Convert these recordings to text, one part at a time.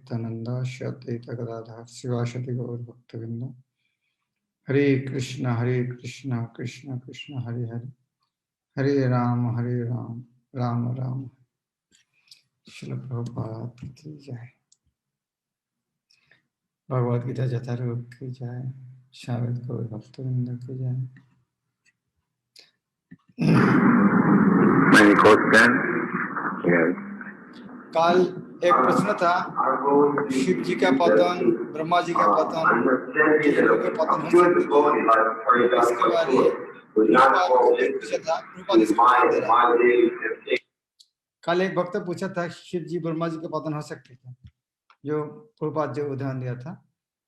नित्यानंद श्री अद्वैत गदाधर शिवासदि गौर भक्तवृंद। हरे कृष्ण कृष्ण कृष्ण हरे हरे, हरे राम राम राम। श्रील प्रभुपाद की जय। भगवद गीता यथारूप की जय। श्याम गौर भक्तवृंद की जय। कल एक प्रश्न था, शिव जी का पतन, ब्रह्मा जी का पतन, विष्णु का पतन हो सकता है, इसके बारे में पूछा था। प्रभुपाद इसको उत्तर दे रहा है। कल एक भक्त पूछा था शिव जी ब्रह्मा जी का पतन हो सकते थे, जो प्रभुपाद जो उदाहरण दिया था।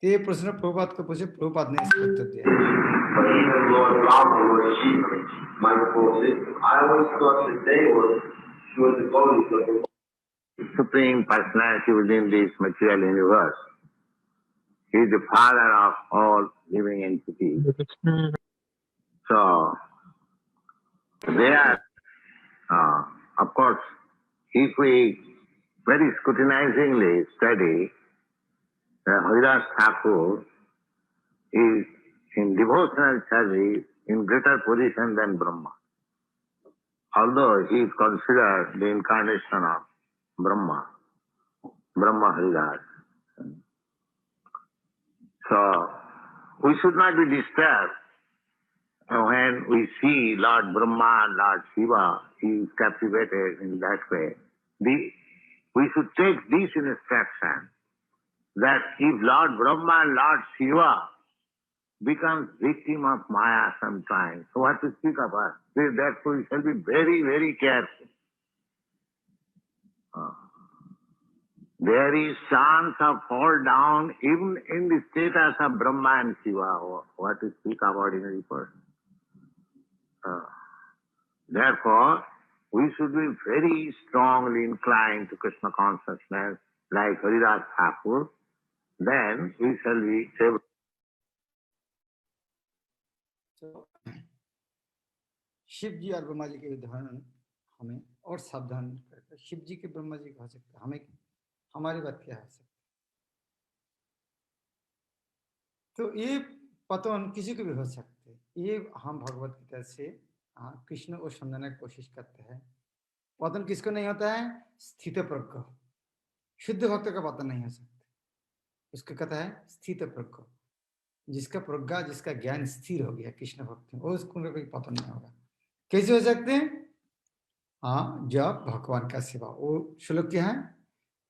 ये प्रश्न प्रभुपाद को पूछे, प्रभुपाद ने इसका उत्तर दिया। Supreme Personality within this material universe. He is the father of all living entities. So, there, of course, if we very scrutinizingly study, Haridas Thakur is in devotional service in greater position than Brahma. Although he is considered the incarnation of Brahma Haridas. So, we should not be disturbed when we see Lord Brahma, Lord Shiva, he is captivated in that way. We should take this instruction that if Lord Brahma and Lord Shiva becomes victim of Maya sometime, so what to speak of us? Therefore we shall be very, very careful. There is chance of fall down even in the status of Brahma and Shiva, what to speak of ordinary person. Therefore, we should be very strongly inclined to Krishna consciousness like Haridas Thakur, then we shall be able. So, Shiv जी और ब्रह्मा जी के उदाहरण हमें और सावधान करते हैं। शिव जी के ब्रह्मा जी हो सकते, हमें हमारी बात क्या है सकती। तो ये पतन किसी को भी हो सकते, ये हम भगवत गीता से कृष्ण को समझाने की कोशिश करते हैं। पतन किसको नहीं होता है? स्थित प्रज्ञ, शुद्ध भक्त का पतन नहीं हो सकता। उसको कहता है स्थित प्रज्ञ, जिसका प्रज्ञा, जिसका ज्ञान स्थिर हो गया कृष्ण भक्त में, उसको कोई पतन नहीं होगा। कैसे हो सकते हैं? जब भगवान का सेवा, वो श्लोक क्या है?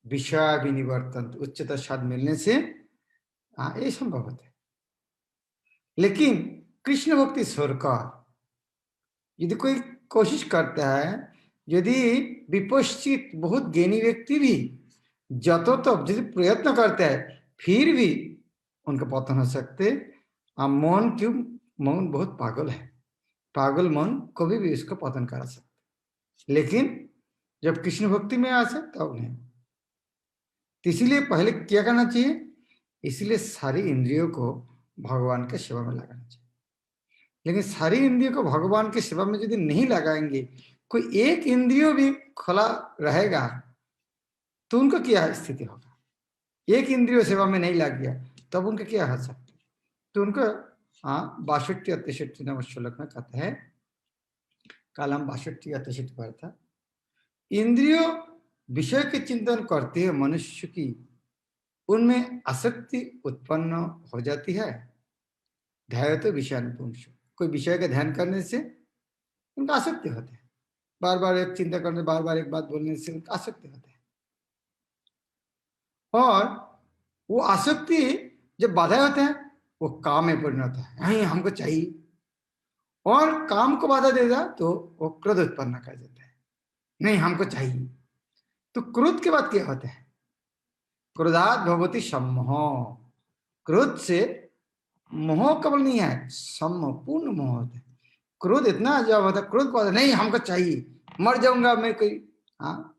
विषय विनिवर्तन, उच्चतर स्वाद मिलने से ये संभव होता है। लेकिन कृष्ण भक्ति स्वर्कार, यदि कोई कोशिश करता है, यदि विपश्चित बहुत ज्ञानी व्यक्ति भी जतो तब यदि प्रयत्न करता है, फिर भी उनका पतन हो सकते। मन क्यों? मन बहुत पागल है, पागल मन कभी भी इसको पतन करा सकते, लेकिन जब कृष्ण भक्ति में आ सकता तब नहीं। इसीलिए पहले क्या करना चाहिए? इसलिए सारी इंद्रियों को भगवान के सेवा में लगाना चाहिए। लेकिन सारी इंद्रियों को भगवान के सेवा में यदि नहीं लगाएंगे, कोई एक इंद्रियों भी खुला रहेगा तो उनका क्या स्थिति होगा? एक इंद्रियों सेवा में नहीं लग गया तब उनका क्या हो सकता? तो उनका 62-63 नंबर श्लोक में कहता है, कल हम 62-63 पर था, इंद्रियों विषय के चिंतन करते हैं मनुष्य की, उनमें आसक्ति उत्पन्न हो जाती है। ध्यान तो विषयानुपुंस, कोई विषय का ध्यान करने से उनका आसक्ति होता है, बार बार एक चिंता करने, बार बार एक बात बोलने से उनका आसक्ति होता है। और वो आसक्ति जब बाधा होता है, वो काम में परिणत है, नहीं हमको चाहिए, और काम को बाधा देगा तो वो क्रोध उत्पन्न कर देता है, नहीं हमको चाहिए। तो क्रोध के बाद क्या होता है? क्रोधात भगवती सम्मोह, क्रोध से मोह केवल नहीं है, सम्मोह पूर्ण मोह होता है। क्रोध इतना जब होता है, क्रोध को नहीं हमको चाहिए, मर जाऊंगा मैं कोई,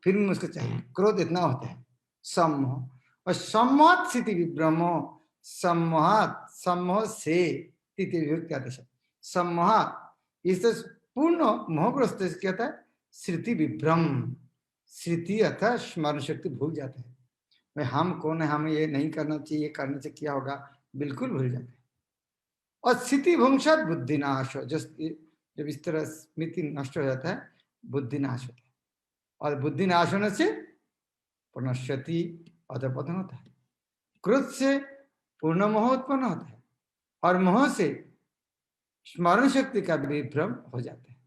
फिर मुझको चाहिए, क्रोध इतना होता है सम्मोह। और सम्मोहत स्थिति विभ्रमो, सम्मोहत, सम्मोह से स्थिति विभक्ति आते हैं, सम्मोहत इससे पूर्ण मोहग्रस्त क्या था? स्मृति विभ्रम, स्मृति अर्थात स्मरण शक्ति भूल जाता है, भाई हम कौन है, हमें ये नहीं करना चाहिए, ये करने से क्या होगा, बिल्कुल भूल जाते हैं। और स्थिति भंशात बुद्धि नाश हो, जब इस तरह स्मृति नष्ट हो जाता है, बुद्धि नाश होता है, और बुद्धि नाश होने से पुनश्यति अधपतन होता है। क्रोध से पूर्ण मोह उत्पन्न होता है, और मोह से स्मरण शक्ति का विभ्रम हो जाता है।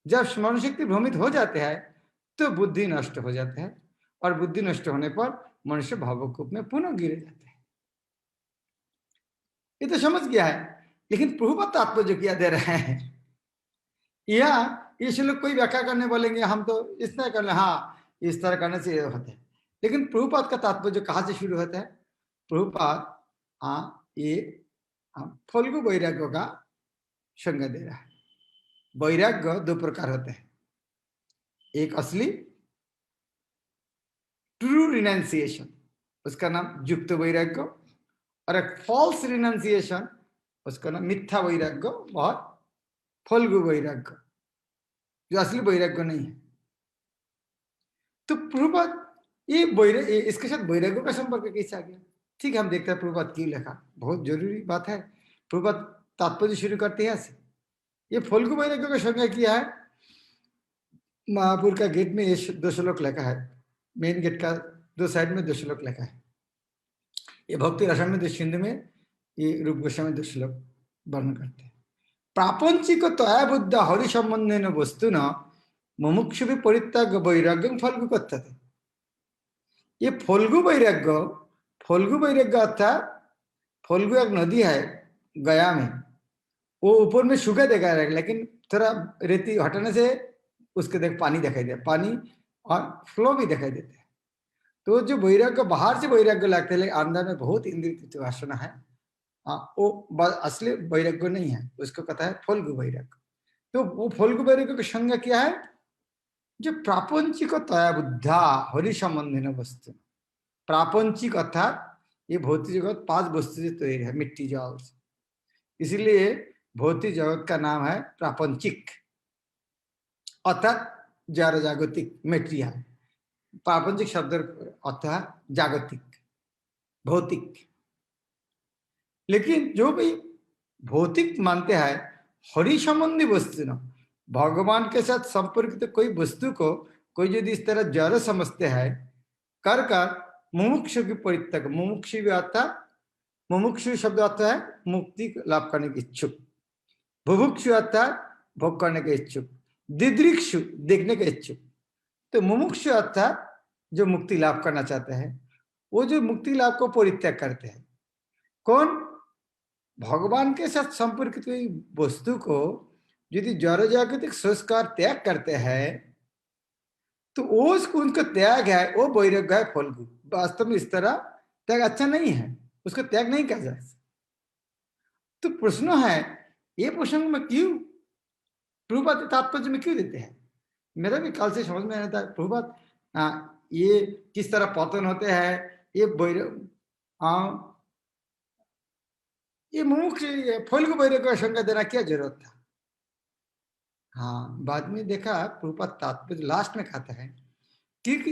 जब स्मरण शक्ति भ्रमित हो जाते हैं तो बुद्धि नष्ट हो जाता है, और बुद्धि नष्ट होने पर मनुष्य भावकूप में पुनः गिर जाता है। ये तो समझ गया है, लेकिन प्रभुपाद तात्पर्य क्या दे रहे हैं, या ये श्लोक कोई व्याख्या करने बोलेंगे हम तो इस तरह कर ले, हाँ इस तरह करने से ये होता है, लेकिन प्रभुपाद का तात्पर्य कहाँ से शुरू होता है। प्रभुपाद ये फल्गु वैराग्य का संज्ञा दे रहा है। वैराग्य दो प्रकार होते हैं, एक असली ट्रू रिनाउंसिएशन, उसका नाम युक्त वैराग्य, और एक फॉल्स रिनाउंसिएशन, उसका नाम मिथ्या वैराग्य और फल्गु वैराग्य, जो असली वैराग्य नहीं है। तो प्रभुपाद ये इसके साथ वैराग्य का संपर्क कैसे आ गया? ठीक है, हम देखते हैं प्रभुपाद क्यों लिखा, बहुत जरूरी बात है। प्रभुपाद तात्पर्य शुरू करते हैं ऐसे, ये फल्गु वैराग्य का संज्ञा किया है। महापुर का गेट में ये 2 श्लोक लिखा है, मेन गेट का 2 साइड में 2 श्लोक लिखा है। ये भक्ति रसामृत सिंधु में ये रूप गोस्वामी 2 श्लोक वर्णन करते हैं। प्रापंचिक तया बुद्ध हरि संबंधेन वस्तु न मुमुक्षु भी परित्याग वैराग्य फल्गु कथ्यते। ये फल्गु वैराग्य अर्थात फल्गु एक नदी है गया में, वो ऊपर में सूखा देखा है, लेकिन थोड़ा रेती हटाने से उसके देख पानी दिखाई दे, पानी और फ्लो भी दिखाई देते हैं। तो जो वैराग्य बाहर से वैराग्य लगते हैं, अंदर में बहुत इंद्रिय वासना है, वो असली वैराग्य नहीं है, उसको कहता है फल्गु वैराग्य। तो वो फल्गु वैराग्य की संज्ञा क्या है, जो प्रापंचिक तया बुद्धा हरि संबंधी वस्तु। प्रापंचिक अर्थात ये भौतिक जगत 5 वस्तु से तैयार है, मिट्टी जल से, इसलिए भौतिक जगत का नाम है प्रापंचिक, अर्थात जड़ जागतिक मेटेरियल। प्रापंचिक शब्द अर्थ है जागतिक, भौतिक। लेकिन जो भी भौतिक मानते हैं, हरि संबंधी वस्तु न, भगवान के साथ संपर्कित कोई वस्तु को कोई यदि इस तरह जड़ समझते हैं, कर मुमुक्षु की परित्याग, मुमुक्षु भी अर्थात, मुमुक्षु शब्द अर्थ है मुक्ति लाभ करने के इच्छुक, बुभुक्षु अर्थात भोग करने के इच्छुक, दिदृक्षु देखने के इच्छुक। तो मुमुक्षु अर्थात जो मुक्ति लाभ करना चाहते हैं, वो जो मुक्ति लाभ को परित्याग करते हैं। कौन? भगवान के साथ संपर्कित हुई वस्तु को यदि जड़ जागतिक संस्कार त्याग करते हैं, तो उसको उनका त्याग है, वो वैराग्य है फल्गु। वास्तव में इस तरह त्याग अच्छा नहीं है, उसको त्याग नहीं कहा जा सकता। तो प्रश्न है, ये प्रश्न में क्यों प्रभुपाद तात्पर्य में क्यों देते हैं? मेरा भी कल से समझ में आता है, प्रभुपाद ये किस तरह पतन होते हैं, ये मुमुक्ष फल्गु वैराग्य का संज्ञा देना क्या जरूरत था? हाँ, बाद में देखा प्रभुपाद तात्पर्य लास्ट में कहता है, क्योंकि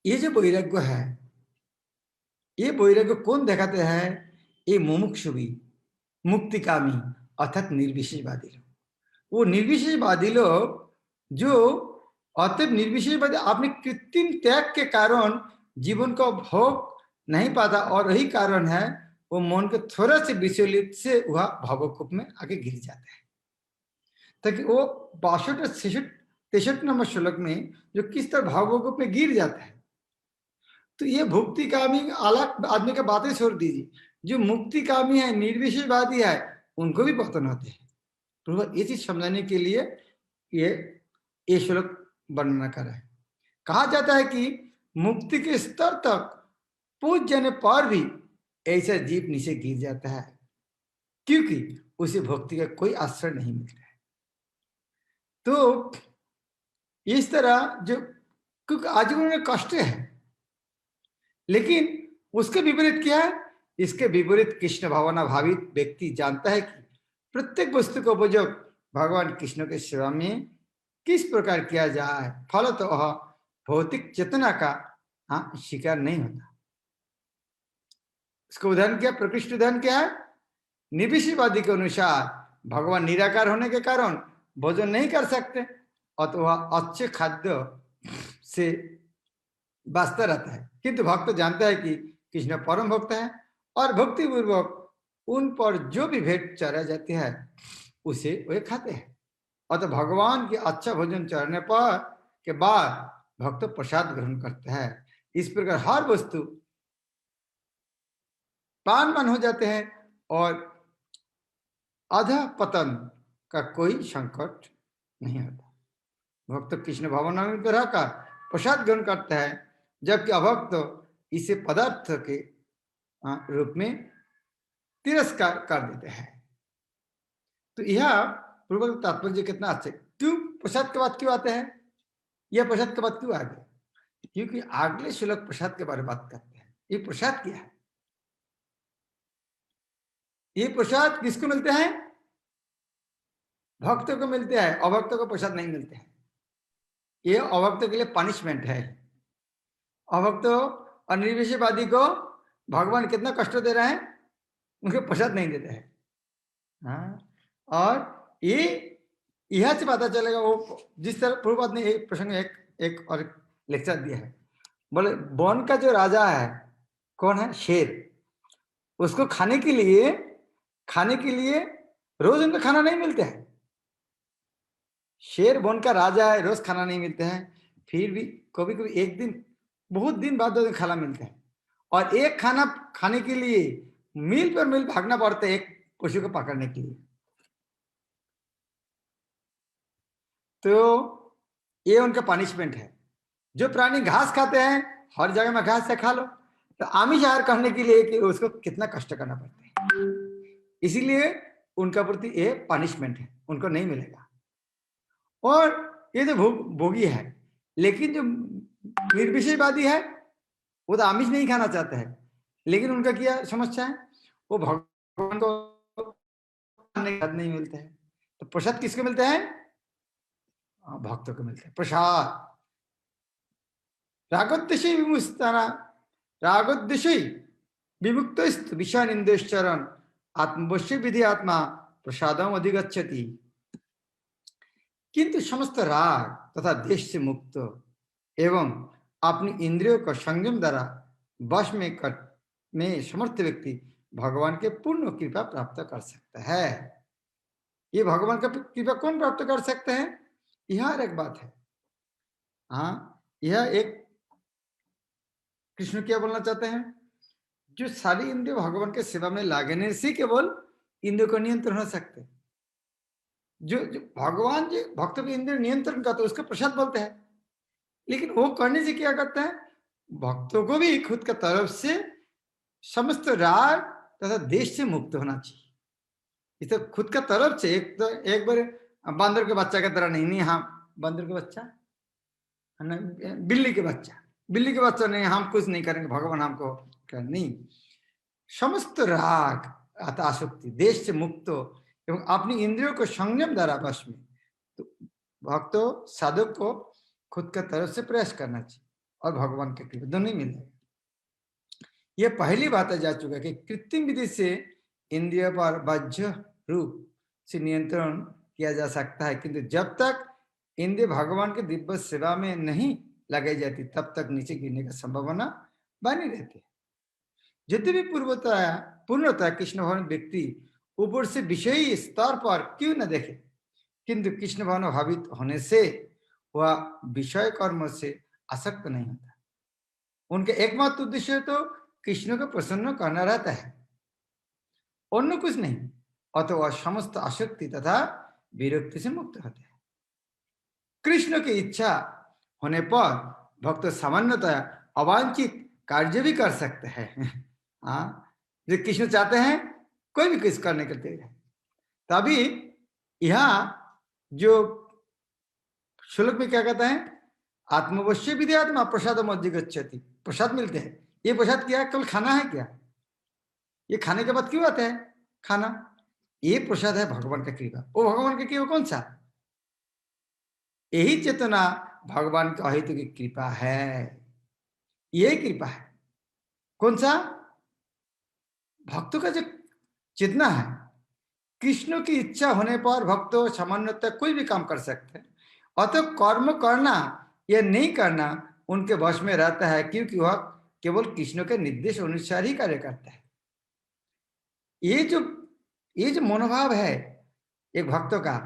ये जो वैराग्य है, ये वैराग्य कौन दिखाते हैं? ये मुमुक्षु भी, मुक्तिकामी अर्थात निर्विशेषवादी लोग। वो निर्विशेषवादी लोग जो अतः निर्विशेषवादी अपने कृत्रिम त्याग के कारण जीवन को भोग नहीं पाता, और यही कारण है वो मन के थोड़ा से विचलित से वह भावकूप में आगे गिर जाता है। ताकि वो 62 और 63 नंबर श्लोक में जो किस तरह भावकूप में गिर जाता है, तो ये भुक्तिकामी अलग आदमी का बातें छोड़ दीजिए, जो मुक्तिकामी है, निर्विशेषवादी है, उनको भी पतन होते हैं। तो ये चीज समझाने के लिए ये श्लोक वर्णना कर रहा है। कहा जाता है कि मुक्ति के स्तर तक पहुंच जाने पर भी ऐसा जीव नीचे गिर जाता है, क्योंकि उसे भक्ति का कोई आश्रय नहीं मिलता है। तो इस तरह जो क्योंकि आजीवन में कष्ट है, लेकिन उसके विपरीत क्या है? इसके विपरीत कृष्ण भावना भावित व्यक्ति जानता है कि प्रत्येक वस्तु का उपयोग भगवान कृष्ण के सेवा में किस प्रकार किया जाए, फलतः भौतिक चेतना का हाँ स्वीकार नहीं होता। इसका उदाहरण क्या, प्रकृष्ट उदाहरण क्या है? निविषवादी के अनुसार भगवान निराकार होने के कारण भोजन नहीं कर सकते, अथवा अच्छे खाद्य से बांचता रहता है, किंतु भक्त जानता है कि कृष्ण परम भक्त है और भक्ति पूर्वक उन पर जो भी भेंट चढ़ा जाती है उसे वे खाते हैं। अतः भगवान के अच्छा भोजन चढ़ने पर के बाद भक्त प्रसाद ग्रहण करते हैं। इस प्रकार हर वस्तु पान मन हो जाते हैं और आधा पतन का कोई संकट नहीं आता। भक्त कृष्ण भावनामृत में रहकर प्रसाद ग्रहण करता है, जबकि अभक्त इसे पदार्थ के रूप में तिरस्कार कर देते हैं। तो यह पूर्वक तात्पर्य कितना अच्छा है। क्यों प्रसाद के बाद क्यों आते हैं, यह प्रसाद के बाद क्यों आ गए? क्योंकि अगले श्लोक प्रसाद के बारे में बात करते हैं। ये प्रसाद क्या है? ये प्रसाद किसको मिलते हैं? भक्तों को मिलते हैं, अभक्तों को प्रसाद नहीं मिलते हैं। ये अभक्तों के लिए पनिशमेंट है। अभक्तों और निर्विषयवादी को भगवान कितना कष्ट दे रहे हैं, उनको प्रसाद नहीं देते हैं। हाँ, और ये यह से पता चलेगा। वो जिस तरह प्रभुपाद ने एक प्रसंग एक और लेक्चर दिया है, बोले वन का जो राजा है कौन है? शेर। उसको खाने के लिए रोज उनका खाना नहीं मिलता है। शेर वन का राजा है, रोज खाना नहीं मिलता है, फिर भी कभी कभी एक दिन, बहुत दिन बाद 2 दिन खाना मिलता है। और एक खाना खाने के लिए मील पर मील भागना पड़ता है एक पशु को पकड़ने के लिए। तो ये उनका पनिशमेंट है। जो प्राणी घास खाते हैं, हर जगह में घास से खा लो, तो आमिष आहार करने के लिए कि उसको कितना कष्ट करना पड़ता है। इसीलिए उनका प्रति ये पनिशमेंट है, उनको नहीं मिलेगा। और ये तो भोगी है, लेकिन जो निर्विषयवादी है वो तो आमिष नहीं खाना चाहते हैं, लेकिन उनका क्या समस्या है? वो भगवान को नहीं मिलता है। तो प्रसाद किसको मिलता है? भक्तों को मिलता है प्रसाद। रागोद्देश्य विमुक्ताना, रागोद्देश्य विमुक्त विषय निंदेश्चरण आत्मवश्य विधि आत्मा प्रसादम अधिगच्छति। किंतु समस्त राग तथा देश से मुक्त एवं अपनी इंद्रियों का संयम द्वारा वश में समर्थ व्यक्ति भगवान के पूर्ण कृपा प्राप्त कर सकता है। ये भगवान का कृपा कौन प्राप्त कर सकते हैं? यह एक बात है। हाँ, यह एक कृष्ण क्या बोलना चाहते हैं? जो सारी इंद्रिय भगवान के सेवा में लागने से केवल इंद्रियों को नियंत्रण हो सकते हैं। जो भगवान जी भक्त के इंद्रिय नियंत्रण करते हैं उसको प्रसाद बोलते हैं। लेकिन वो करने से क्या करते हैं? भक्तों को भी खुद का तरफ से समस्त राग तथा देश से मुक्त होना चाहिए। इसे खुद का तरफ से एक बार बंदर के बच्चा की तरह नहीं, हाँ बंदर के बच्चा, बिल्ली के बच्चा नहीं, हम कुछ नहीं करेंगे, भगवान हमको नहीं। समस्त राग अतः आसक्ति देश से मुक्त एवं अपनी इंद्रियों को संयम द्वारा वश में, तो भक्तों साधक को खुद का तरफ से प्रयास करना चाहिए और भगवान के कृपा दोनों ही मिलेगा। यह पहली बात जा चुका है कि कृत्रिम विधि से इंद्रिय पर बाह्य रूप से नियंत्रण किया जा सकता है, किंतु जब तक इंद्रिय भगवान के दिव्य सेवा में नहीं लगाई जाती तब तक नीचे गिरने का संभावना बनी रहती है। यद्यपि पूर्णतः कृष्ण भवन व्यक्ति ऊपर से विषयी स्तर पर क्यों न देखे, किंतु कृष्ण भवन भावित होने से वह विषय कर्म से आसक्त नहीं होता। उनके एकमात्र उद्देश्य तो कृष्ण को प्रसन्न करना रहता है, अन्य कुछ नहीं। अथवा समस्त आसक्ति तथा विरक्ति से मुक्त होते हैं। कृष्ण की इच्छा होने पर भक्त सामान्यतः अवांछित कार्य भी कर सकते हैं। हाँ, जो कृष्ण चाहते हैं कोई भी कुछ करने के लिए। तभी यहाँ जो श्लोक में क्या कहता है? आत्मवश्य विधि आत्मा प्रसाद अधिगच्छति। प्रसाद मिलते हैं। ये प्रसाद क्या है? केवल खाना है क्या? ये खाने के बाद क्यों आता है खाना? ये प्रसाद है भगवान का कृपा। वो भगवान का कृपा कौन सा? यही चेतना भगवान का अहित की कृपा है। ये कृपा है। कौन सा? भक्तों का जो चेतना है, कृष्ण की इच्छा होने पर भक्त सामान्यतः कोई भी काम कर सकते हैं। अतः कर्म करना या नहीं करना उनके वश में रहता है, क्योंकि वह केवल कृष्ण के निर्देश अनुसार ही कार्य करता है। ये जो मनोभाव है एक भक्तों का,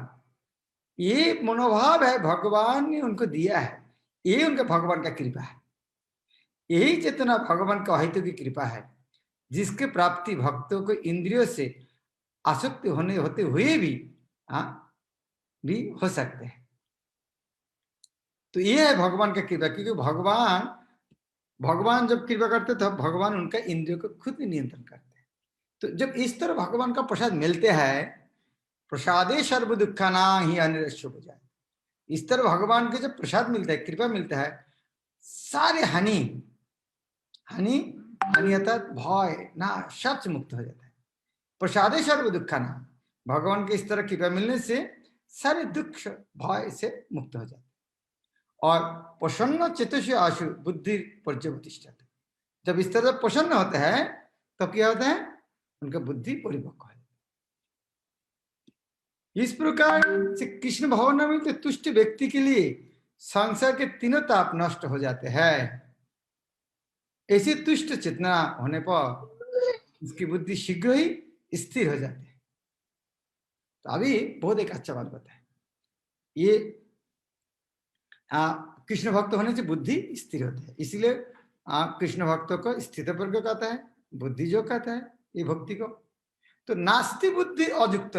ये मनोभाव है भगवान ने उनको दिया है। ये उनका भगवान का कृपा है। यही चेतना भगवान का अहेतु की कृपा है, जिसके प्राप्ति भक्तों को इंद्रियों से आसक्त होते हुए भी हो सकते हैं। तो ये है भगवान का कृपा, क्योंकि भगवान जब कृपा करते तब भगवान उनका इंद्रियों को खुद भी नियंत्रण करते हैं। तो जब इस तरह भगवान का प्रसाद मिलते हैं, प्रसादे सर्व दुखाना ही अनिरस्य हो जाए। इस तरह भगवान के जब प्रसाद मिलता है, कृपा मिलता है, सारे हानि अर्थात भय ना सब से मुक्त हो जाता है। प्रसादे सर्व दुखाना, भगवान के इस तरह कृपा मिलने से सारे दुख भय से मुक्त हो जाते हैं। और प्रसन्न चेतस्य आशु बुद्धि पर्यवतिष्ठित, जब इस तरह प्रसन्न होते हैं तो क्या होता है? उनका बुद्धि परिपक्व है। इस प्रकार से कृष्ण भावना में तो तुष्ट व्यक्ति के लिए संसार के तीनों ताप नष्ट हो जाते हैं। ऐसी तुष्ट चेतना होने पर उसकी बुद्धि शीघ्र ही स्थिर हो जाती है। तो अभी बहुत एक अच्छा बात बताए, ये कृष्ण भक्त होने से बुद्धि स्थिर होती है, इसलिए कृष्ण भक्तों को स्थित प्रज्ञ कहता है, बुद्धि जो कहता है ये भक्ति को। तो नास्ति बुद्धि अयुक्त,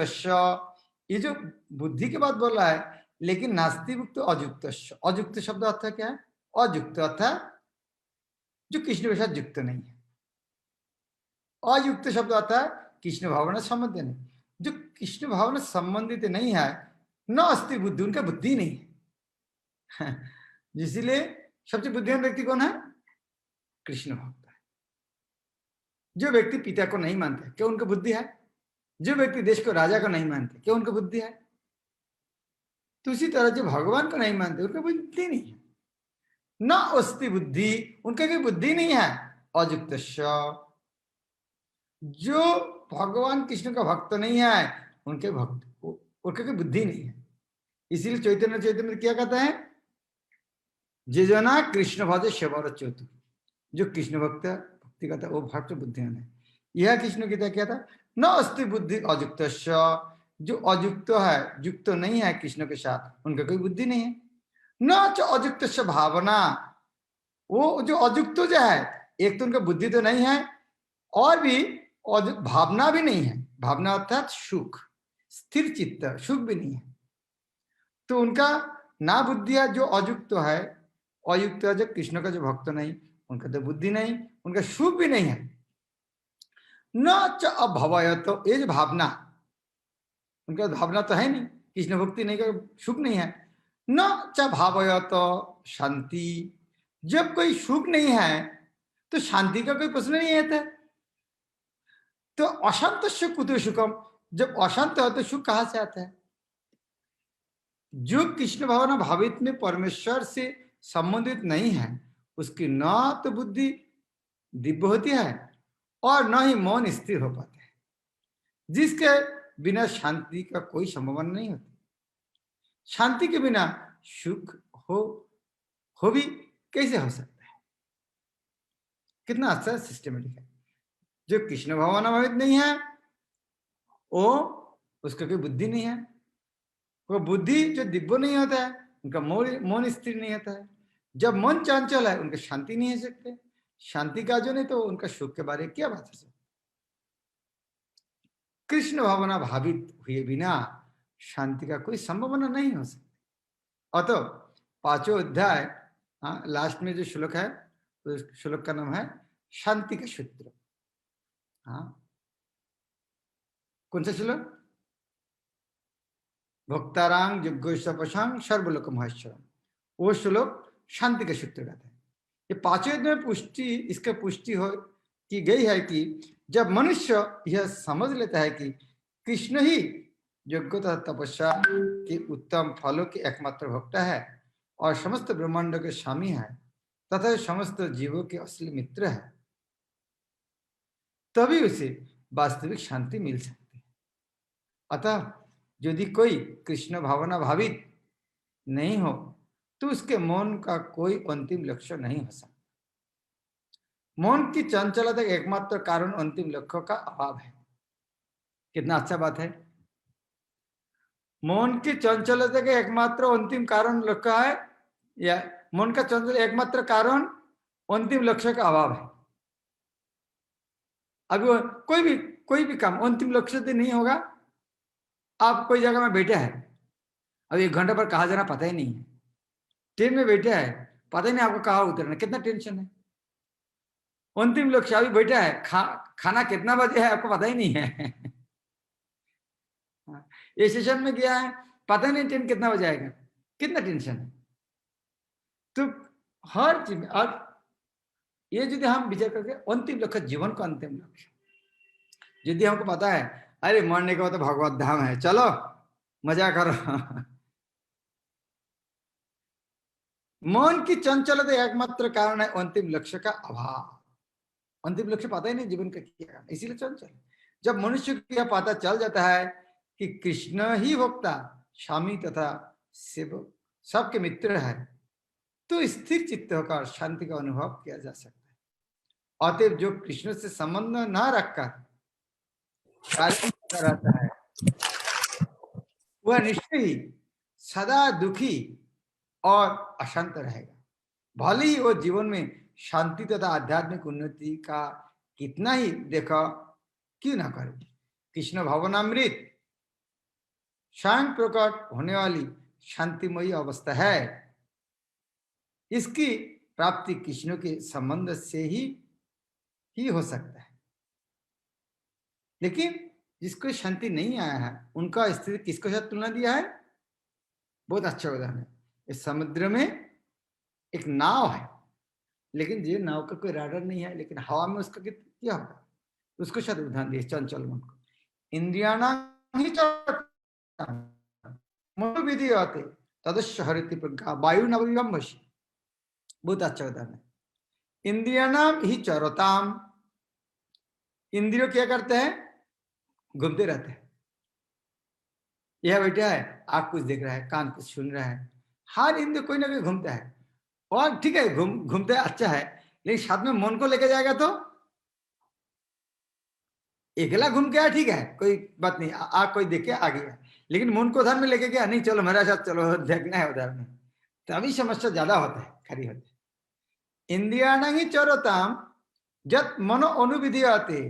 ये जो बुद्धि के बात बोल रहा है, लेकिन नास्ति बुद्धि अयुक्त। अयुक्त शब्द अर्थ क्या है? अयुक्त अर्थात जो कृष्ण के साथ युक्त नहीं है। अयुक्त शब्द आता है कृष्ण भावना संबंधित नहीं। जो कृष्ण भावना संबंधित नहीं है, न अस्ति बुद्धि, उनका बुद्धि नहीं है। इसलिए सबसे बुद्धिमान व्यक्ति कौन है? कृष्ण भक्त है। जो व्यक्ति पिता को नहीं मानते, क्या उनका बुद्धि है? जो व्यक्ति देश को राजा को नहीं मानते, क्या उनका बुद्धि है? तो उसी तरह जो भगवान को नहीं मानते, उनका बुद्धि नहीं है। न अस्ति बुद्धि, उनका कोई बुद्धि नहीं है। अयुक्त, जो भगवान कृष्ण का भक्त नहीं है, उनके कोई बुद्धि नहीं है। इसीलिए चैतन्य में क्या कहता है? जे जना कृष्ण भजे सेवर चतु, जो कृष्ण भक्ति करता है वो भक्त बुद्धिमान है। यह कृष्ण गीता क्या था? न अस्ति बुद्धि अयुक्त, जो अयुक्त है, युक्त नहीं है कृष्ण के साथ, उनका कोई बुद्धि नहीं है। न च अयुक्त भावना, वो जो अयुक्त जो है, एक तो उनका बुद्धि तो नहीं है, और भी भावना भी नहीं है। भावना अर्थात सुख, स्थिर चित्त, सुख भी नहीं है। तो उनका ना बुद्धि है जो अयुक्त है, अयुक्त है जो कृष्ण का जो भक्त नहीं, उनका तो बुद्धि नहीं, उनका सुख भी नहीं है। न च अभवय, तो ये जो भावना, उनका भावना तो है नहीं, कृष्ण भक्ति नहीं का सुख नहीं है। न च भावय तो शांति, जब कोई सुख नहीं है तो शांति का कोई प्रश्न नहीं आता। तो अशांत कुतो सुखम, जब अशांत हो तो सुख कहां से आता है? जो कृष्ण भावना भावित में परमेश्वर से संबंधित नहीं है, उसकी न तो बुद्धि दिव्य होती है और न ही मौन स्थिर हो पाता है, जिसके बिना शांति का कोई संभावना नहीं होती। शांति के बिना सुख हो भी कैसे हो सकता है? कितना अच्छा सिस्टमेटिक है। जो कृष्ण भावना भावित नहीं है, वो उसका कोई बुद्धि नहीं है। वो बुद्धि जो दिव्य नहीं होता है, उनका मौन स्थिर नहीं होता है। जब मन चंचल है, उनका शांति नहीं हो सकते। शांति का जो नहीं तो उनका सुख के बारे में क्या बात है? कृष्ण भावना भावित हुए बिना शांति का कोई संभावना नहीं हो सकती। अतः पांचों अध्याय लास्ट में जो श्लोक है, तो श्लोक का नाम है शांति का सूत्र। कौन सा श्लोक? भक्तारांग यज्ञोपशांग सर्वलोक महेश्वरम, वो श्लोक शांति का सूत्र कहते हैं। ये पांचों में इसका पुष्टि की गई है कि जब मनुष्य यह समझ लेता है कि कृष्ण ही योग्यता तपस्या के उत्तम फलों के एकमात्र भोक्ता है और समस्त ब्रह्मांड के स्वामी है, तथा समस्त जीवों के असली मित्र है, तभी उसे वास्तविक शांति मिल सकती है। अतः यदि कोई कृष्ण भावना भावित नहीं हो तो उसके मौन का कोई अंतिम लक्ष्य नहीं हो सकता। मौन की चंचलता का एकमात्र कारण अंतिम लक्ष्य का अभाव है। कितना अच्छा बात है। मौन की चंचलता का एकमात्र अंतिम कारण लक्ष्य है, या मौन का चंचल एकमात्र कारण अंतिम लक्ष्य का अभाव है। अभी कोई भी काम अंतिम लक्ष्य से नहीं होगा। आप कोई जगह में बैठे हैं, अब 1 घंटा पर कहाँ जाना पता ही नहीं है, ट्रेन में बैठे हैं, पता ही नहीं आपको कहाँ उतरना, कितना टेंशन है। अंतिम लक्ष्य अभी बैठा है, खाना कितना बजे है आपको पता ही नहीं है। ये स्टेशन में गया है, पता नहीं ट्रेन कितना बजे आएगा, कितना टेंशन है। तो हर चीज में, और ये यदि हम विचार करके अंतिम लक्ष्य, जीवन का अंतिम लक्ष्य यदि हमको पता है, अरे मरने के बाद तो भगवत धाम है, चलो मजा करो। मन की चंचलता एकमात्र कारण है अंतिम लक्ष्य का अभाव। अंतिम लक्ष्य पता ही नहीं जीवन का क्या, इसीलिए चंचल। जब मनुष्य को यह पता चल जाता है कि कृष्ण ही भोक्ता, स्वामी तथा शिव सबके मित्र है, तो स्थिर चित्त होकर शांति का अनुभव किया जा सकता है। अतएव जो कृष्ण से संबंध न रखकर कार्य करता रहता है, वह निश्चय ही सदा दुखी और अशांत रहेगा। भले ही वो जीवन में शांति तथा आध्यात्मिक उन्नति का कितना ही देखा क्यों ना करे। कृष्ण भावनामृत स्वयं प्रकट होने वाली शांतिमयी अवस्था है। इसकी प्राप्ति कृष्ण के संबंध से ही हो सकता है। लेकिन जिसको शांति नहीं आया है, उनका स्थिति किसके साथ तुलना दिया है? बहुत अच्छा उदाहरण है। इस समुद्र में एक नाव है, लेकिन ये नाव का कोई राडर नहीं है, लेकिन हवा में उसका क्या होगा, उसको शायद उदाहरण दिए चंचल मन को। इंद्रियाणां ही मनोविधि आते तदस्य हरिति प्रज्ञा वायु नवविभंसी। बहुत अच्छा उदाहरण है। इंद्रियाणाम ही चरताम, इंद्रियों क्या करते हैं? घूमते रहते हैं। यह बैठा है, आंख कुछ देख रहा है, कान कुछ सुन रहा है, हर इंद्रिय कोई ना कोई घूमता है। और ठीक है, घूमते अच्छा है, लेकिन साथ में मन को लेके जाएगा तो अकेला घूम गया ठीक है, कोई बात नहीं, कोई देख के आ गया, लेकिन मन को उधर में लेके गया, नहीं चलो मेरे साथ चलो देखना है उधर में, तभी समस्या ज्यादा होता है, खड़ी होती है। इंद्रियाणां चरताम जब मनो अनुविधि आते,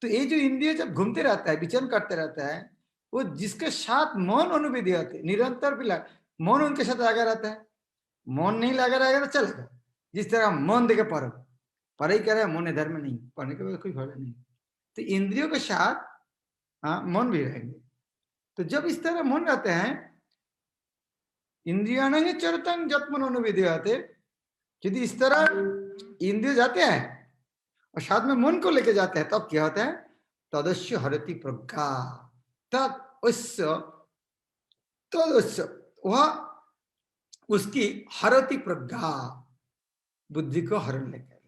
तो ये जो इंद्रिय जब घूमते रहता है, विचरण करते रहता है, वो जिसके साथ मन अनुविधि आते निरंतर भी मन उनके साथ लगा रहता है। मन नहीं लगा रहेगा तो चलेगा। जिस तरह मन देके पढ़ाई कर रहे हैं, मन इधर में नहीं, पढ़ने के बाद कोई फायदा नहीं। तो इंद्रियों के साथ मन भी रहेंगे। तो जब इस तरह मन रहते हैं, इंद्रिया नहीं चरतन जत्मन अनुविधि आते, यदि इस तरह इंद्रिय जाते हैं और साथ में मन को लेके जाते हैं, तब क्या होता है? तदस्य हरति प्रज्ञा, तब वह उसकी हरति प्रज्ञा, बुद्धि को हरण लेकर।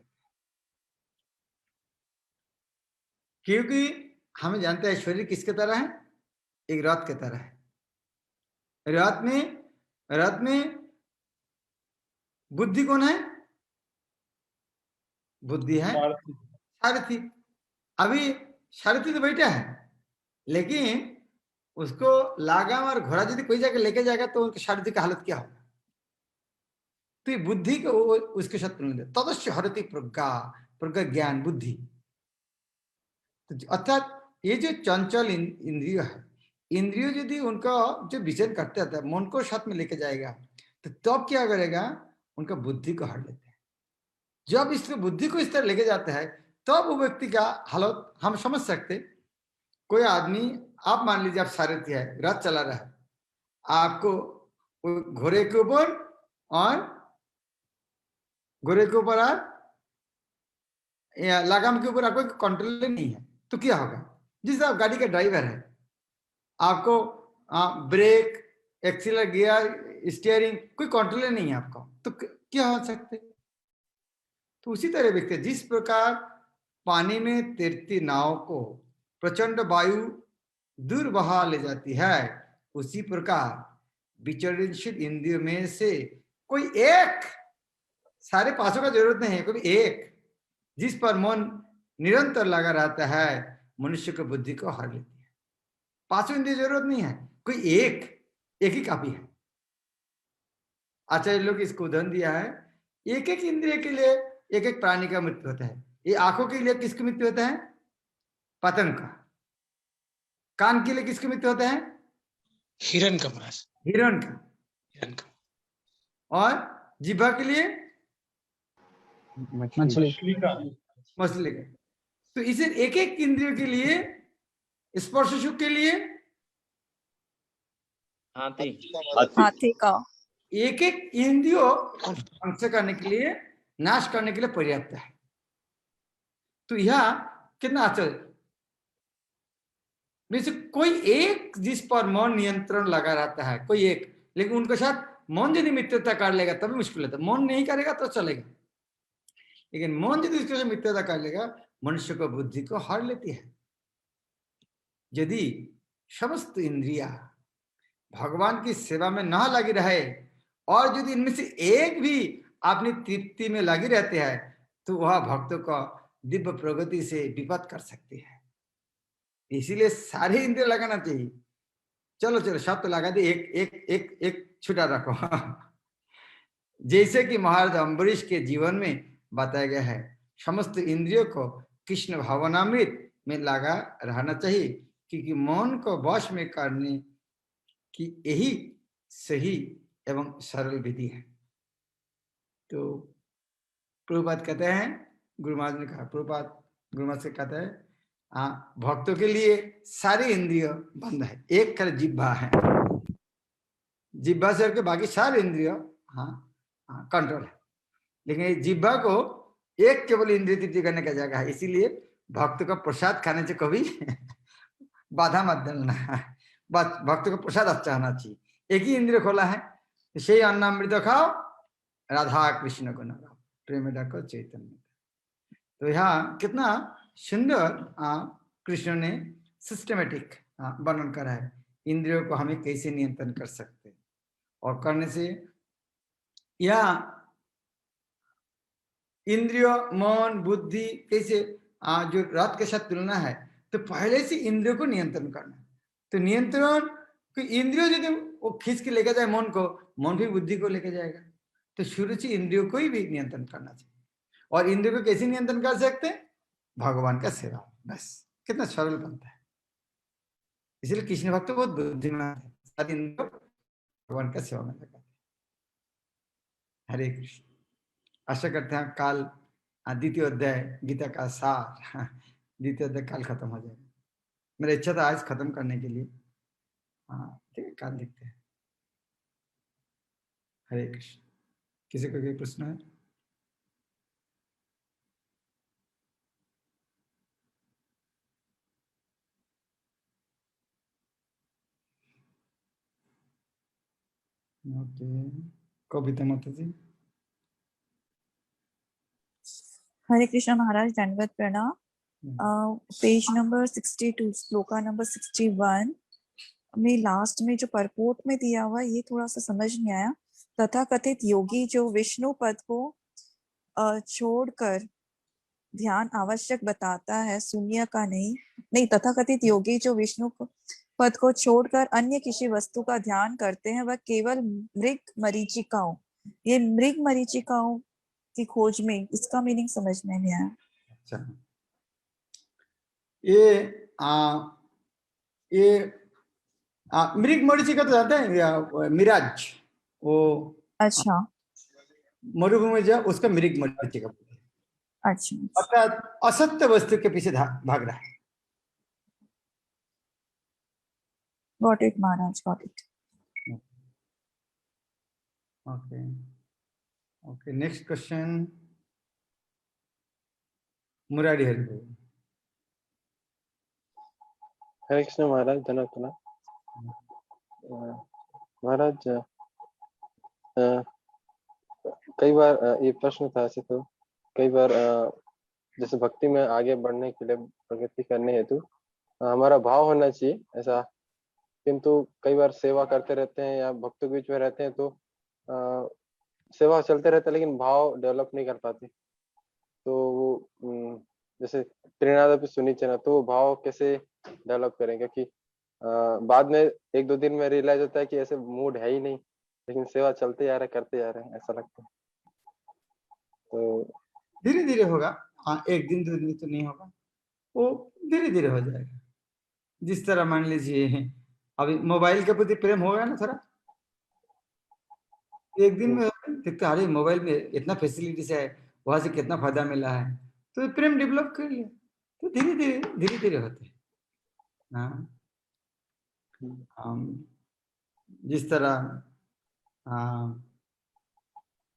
क्योंकि हम जानते हैं शरीर किसके तरह है? एक रथ के तरह है। रथ में बुद्धि कौन है? बुद्धि है सारथी। अभी सारथी तो बैठा है, लेकिन उसको लागाम और घोड़ा यदि कोई जाकर लेके जाएगा तो उनके सारथी का हालत क्या होगा? तो ये बुद्धि को उसके साथ तदस्य हरति प्रज्ञा ज्ञान बुद्धि। अर्थात ये जो चंचल इंद्रिय है, इंद्रिय यदि उनका जो विचरण करते रहता है, मन को साथ में लेके जाएगा, तो तब क्या करेगा? उनका बुद्धि को हर लेते हैं। जब इसको बुद्धि को इस तरह लेके जाता है, तब वो व्यक्ति का हालत हम समझ सकते। कोई आदमी, आप मान लीजिए आप सारथी है, रथ चला रहा है, आपको घोड़े के ऊपर और लगाम के ऊपर आपको कंट्रोल नहीं है, तो क्या होगा? जिस आप गाड़ी का ड्राइवर है, आपको ब्रेक, एक्सीलर, गियर, स्टीयरिंग कोई कंट्रोल नहीं है आपको, तो क्या हो सकते? तो उसी तरह व्यक्ति जिस प्रकार पानी में तैरती नाव को प्रचंड वायु दूर बहा ले जाती है, उसी प्रकार विचरणशील इंद्रियों में से कोई एक, सारे पांचों का जरूरत नहीं है, कोई एक जिस पर मन निरंतर लगा रहता है मनुष्य की बुद्धि को हर लेती है। पांचों इंद्रिय जरूरत नहीं है, कोई एक ही काफी है। आचार्य लोग इसको उदाहरण दिया है, एक एक इंद्रिय के लिए एक एक प्राणी का मृत्यु होता है। ये आंखों के लिए किसकी मृत्यु होता है? पतंग का। कान के लिए किसकी मृत्यु होता है? हिरण का महाराज, हिरण का। हिरण का। और जिह्वा के लिए मछली का। मछली का। तो इसे एक एक इंद्रियों के लिए, स्पर्श सुख के लिए हाथी का, एक एक इंद्रियों ध्वंस करने के लिए, नाश करने के लिए पर्याप्त है। तो यह कितना आश्चर्य, में से कोई एक जिस पर मन नियंत्रण लगा रहता है, कोई एक, लेकिन उनके साथ मन यदि मित्रता कर लेगा तभी मुश्किल है। मन नहीं करेगा तो चलेगा, लेकिन मन यदि उसके साथ मित्रता कर लेगा, मनुष्य को बुद्धि को हर लेती है। यदि समस्त इंद्रिया भगवान की सेवा में न लगी रहे और यदि इनमें से एक भी अपनी तृप्ति में लगी रहती है, तो वह भक्तों को दिव्य प्रगति से विपद कर सकती है। इसीलिए सारे इंद्रिय लगाना चाहिए। चलो चलो सब तो लगा दे, एक छुटा रखो। जैसे कि महाराज अम्बरीश के जीवन में बताया गया है, समस्त इंद्रियों को कृष्ण भावनामृत में लगा रहना चाहिए, क्योंकि मन को वश में करने की यही सही एवं सरल विधि है। तो प्रभुपाद कहते हैं, गुरु महाराज ने कहा, प्रभुपाद गुरु महाराज से कहते हैं, भक्तों के लिए सारी इंद्रिय बंद है, एक कर जिह्वा है, जिह्वा से के बाकी सारे इंद्रिय कंट्रोल है। लेकिन जिह्वा को एक केवल इंद्रिय तृप्ति करने का जगह है, इसीलिए भक्त का प्रसाद खाने से कभी बाधा मत देना, बस भक्त को प्रसाद अच्छा होना चाहिए। एक ही इंद्रिय खोला है, से अन्नामृत खाओ, राधा कृष्ण को न गाओ, प्रेम डाको चैतन्य। तो यहाँ कितना सुंदर कृष्ण ने सिस्टमेटिक वर्णन करा है, इंद्रियों को हमें कैसे नियंत्रण कर सकते हैं, और करने से या इंद्रियों, मन, बुद्धि कैसे जो रथ के साथ तुलना है, तो पहले से इंद्रियों को नियंत्रण करना। तो नियंत्रण इंद्रियों यदि वो खींच के लेकर जाए मन को, मन भी बुद्धि को लेकर जाएगा। तो शुरू से इंद्रियों को ही भी नियंत्रण करना चाहिए। और इंद्रियों को कैसे नियंत्रण कर सकते हैं? भगवान का सेवा, बस। कितना सरल बनता है। इसलिए कृष्ण भक्त बहुत बुद्धिमान है, सारी इंद्रियों भगवान का सेवा में लगाते। हरे कृष्ण। आशा करते हैं काल द्वितीय अध्याय गीता का सार, द्वितीय अध्याय काल खत्म हो जाएगा। मेरा इच्छा था आज खत्म करने के लिए। ठीक है, काल देखते हैं। हरे कृष्ण। किसी को कोई प्रश्न है? ओके, कविता माता जी। हरे कृष्ण महाराज, दंडवत प्रणाम। पेज नंबर 62, श्लोका नंबर 61 में लास्ट में जो परपोर्ट में दिया हुआ, ये थोड़ा सा समझ नहीं आया। तथा कथित योगी जो विष्णु पद को छोड़कर ध्यान आवश्यक बताता है, शून्य का नहीं, तथा कथित योगी जो विष्णु पद को छोड़कर अन्य किसी वस्तु का ध्यान करते हैं, वह केवल मृग मरीचिकाओं, ये मृग मरीचिकाओं की खोज में, इसका मीनिंग समझ में नहीं आया। अच्छा, ये मृग मरीचिका तो जानते हैं, मिराज, वो अच्छा मरुभूमि जो उसका मृग मरीचिका। अच्छा, अर्थात असत्य वस्तु के पीछे भाग रहा है। गॉट इट महाराज, got it. Okay okay, next question Murari Hari. Hare Krishna महाराज, धन्यवाद महाराज। कई बार ये प्रश्न था ऐसे तो कई बार जैसे भक्ति में आगे बढ़ने के लिए, प्रगति करने हेतु हमारा भाव होना चाहिए ऐसा, किंतु कई बार सेवा करते रहते हैं या भक्तों के बीच में रहते हैं तो सेवा चलते रहता है लेकिन भाव डेवलप नहीं कर पाते। तो वो जैसे प्रेरणादपि सुनिचना, तो वो भाव कैसे डेवलप करें? क्योंकि बाद में 1-2 दिन में रियलाइज होता है कि ऐसे मूड है ही नहीं, लेकिन सेवा चलते जा रहा है, करते जा रहे हैं, ऐसा लगता है। तो धीरे धीरे होगा। हाँ, 1 दिन 2 दिन तो नहीं होगा, वो धीरे धीरे हो जाएगा। जिस तरह मान लीजिए अभी मोबाइल के प्रति प्रेम होगा ना थोड़ा, 1 दिन में देखते अरे मोबाइल में इतना फैसिलिटीज है, वहां से कितना फायदा मिला है, तो प्रेम डेवलप कर लिया। तो धीरे धीरे होते हैं। हाँ, जिस तरह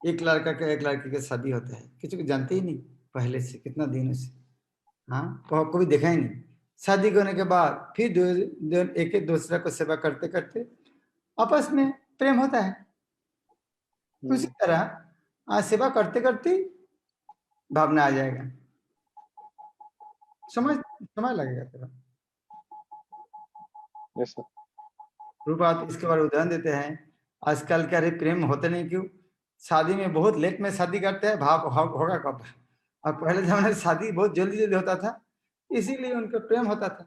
एक लड़का का एक लड़की का शादी होता है, किसी को जानते ही नहीं पहले से, कितना दिनों से, हाँ, कभी देखा ही नहीं। शादी करने के बाद फिर एक दूसरे को सेवा करते करते आपस में प्रेम होता है। उसी तरह सेवा करते करते भावना आ जाएगा, समय लगेगा थोड़ा। रूपात इसके बारे में उदाहरण देते हैं। आजकल क्या प्रेम होते नहीं, क्यों? शादी में बहुत लेट में शादी करते हैं, भाव होगा कब? और पहले जमाने में शादी बहुत जल्दी जल्दी होता था, इसीलिए उनका प्रेम होता था।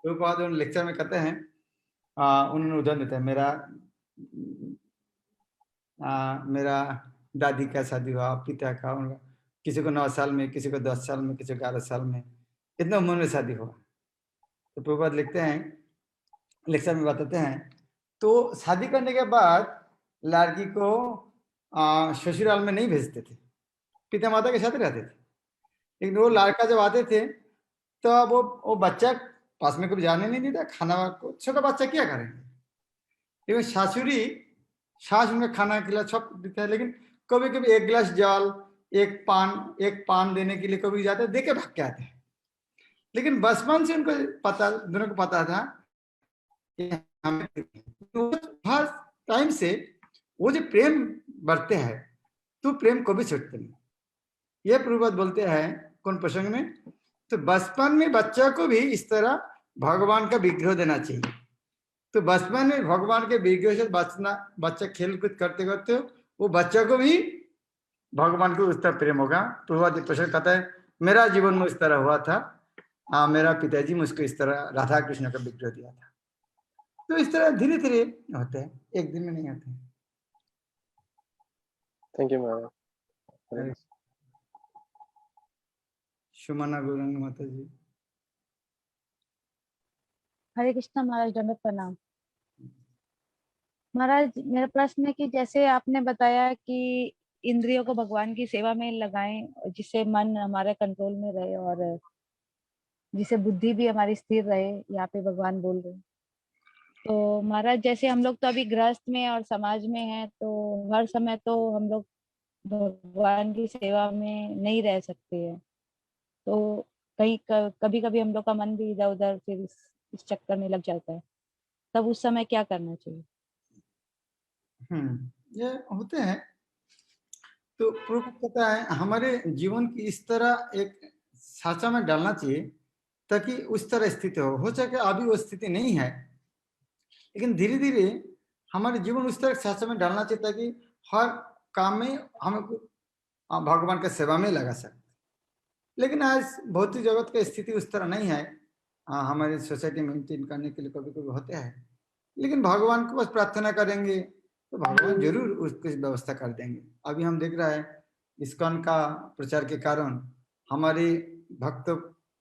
रूपात उन लेक्चर में कहते हैं, उन्होंने उदाहरण देते हैं, मेरा दादी का शादी हुआ, पिता का, उनका किसी को 9 साल में, किसी को 10 साल में, किसी को 11 साल में, इतना उम्र में शादी हुआ। तो प्रभुपाद लिखते हैं, लेक्चर में बताते हैं, तो शादी करने के बाद लड़की को ससुराल में नहीं भेजते थे, पिता माता के साथ रहते थे। लेकिन वो लड़का जब आते थे तो वो बच्चा पास में कभी जाने नहीं देता, खाना को छोटा बच्चा क्या करेंगे। लेकिन सास उनका खाना खिला सब देता है, लेकिन कभी कभी 1 गिलास जल, एक पान देने के लिए कभी जाते, देके भाग के आते हैं। लेकिन बचपन से उनको पता, दोनों को पता था हर टाइम से वो जो प्रेम बढ़ते हैं, तो प्रेम कभी छूटते नहीं। ये प्रभुपाद बोलते हैं कौन प्रसंग में, तो बचपन में बच्चा को भी इस तरह भगवान का विग्रह देना चाहिए। तो बचपन में भगवान के विग्रह से बच्चा खेल कूद करते करते वो बच्चा को भी भगवान को उस तरह प्रेम होगा। प्रभुपाद प्रसंग कहता है, मेरा जीवन में इस तरह हुआ था, मेरा पिताजी मुझको इस तरह राधा कृष्ण का विग्रह दिया था। तो इस तरह धीरे धीरे होते हैं, 1 दिन में नहीं होते हैं। थैंक यू महाराज। सुमना गौरंग माता जी। हरे कृष्णा महाराज, दंडवत प्रणाम। महाराज, मेरा प्रश्न है कि जैसे आपने बताया कि इंद्रियों को भगवान की सेवा में लगाएं, जिससे मन हमारे कंट्रोल में रहे और जिससे बुद्धि भी हमारी स्थिर रहे, यहाँ पे भगवान बोल रहे हैं। तो महाराज, जैसे हम लोग तो अभी गृहस्थ में और समाज में हैं, तो हर समय तो हम लोग भगवान की सेवा में नहीं रह सकते हैं। तो कभी कभी हम लोग का मन भी इधर उधर फिर इस चक्कर में लग जाता है, तब उस समय क्या करना चाहिए? ये होते हैं। तो प्रभु कहता है हमारे जीवन की इस तरह एक साचा में डालना चाहिए ताकि उस तरह स्थिति हो सके। अभी वो स्थिति नहीं है, लेकिन धीरे धीरे हमारे जीवन उस तरह साचा में डालना चाहिए ताकि हर काम में हम भगवान का सेवा में लगा सकते। लेकिन आज भौतिक जगत का स्थिति उस तरह नहीं है। हमारी सोसाइटी मेंटेन करने के लिए कभी कभी होते हैं, लेकिन भगवान को बस प्रार्थना करेंगे तो भगवान जरूर उसकी व्यवस्था कर देंगे। अभी हम देख रहे हैं इस्कॉन का प्रचार के कारण हमारी भक्त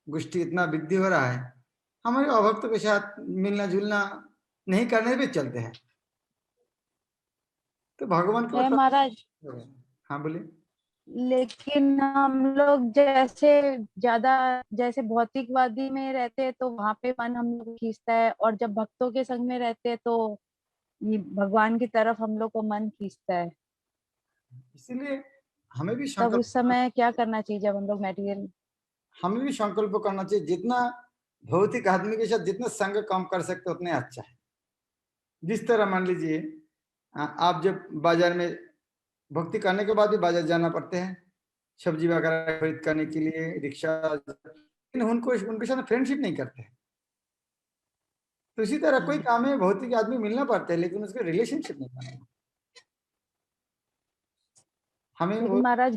गोष्ठी इतना वृद्धि हो रहा है, हमारे अभक्तों के साथ मिलना जुलना नहीं करने भी चलते हैं। तो भगवान को महाराज, हाँ बोलिए। लेकिन हम लोग जैसे भौतिकवादी में रहते हैं तो वहां पे मन हम लोग खींचता है, और जब भक्तों के संग में रहते हैं तो ये भगवान की तरफ हम लोग को मन खींचता है। इसीलिए हमें भी तब उस समय क्या करना चाहिए जब हम लोग मेटीरियल? हमें भी संकल्प करना चाहिए, जितना भौतिक आदमी के साथ जितना संग कम कर सकते उतने अच्छा है। जिस तरह मान लीजिए आप जब बाजार में भक्ति करने के बाद भी बाजार जाना पड़ते हैं, सब्जी वगैरह खरीद करने के लिए, रिक्शा, लेकिन उनके साथ फ्रेंडशिप नहीं करते। तो इसी तरह कोई काम है, भौतिक आदमी मिलना पड़ता है, लेकिन उसके रिलेशनशिप नहीं बनेगा। हमें लेकिन वो महाराज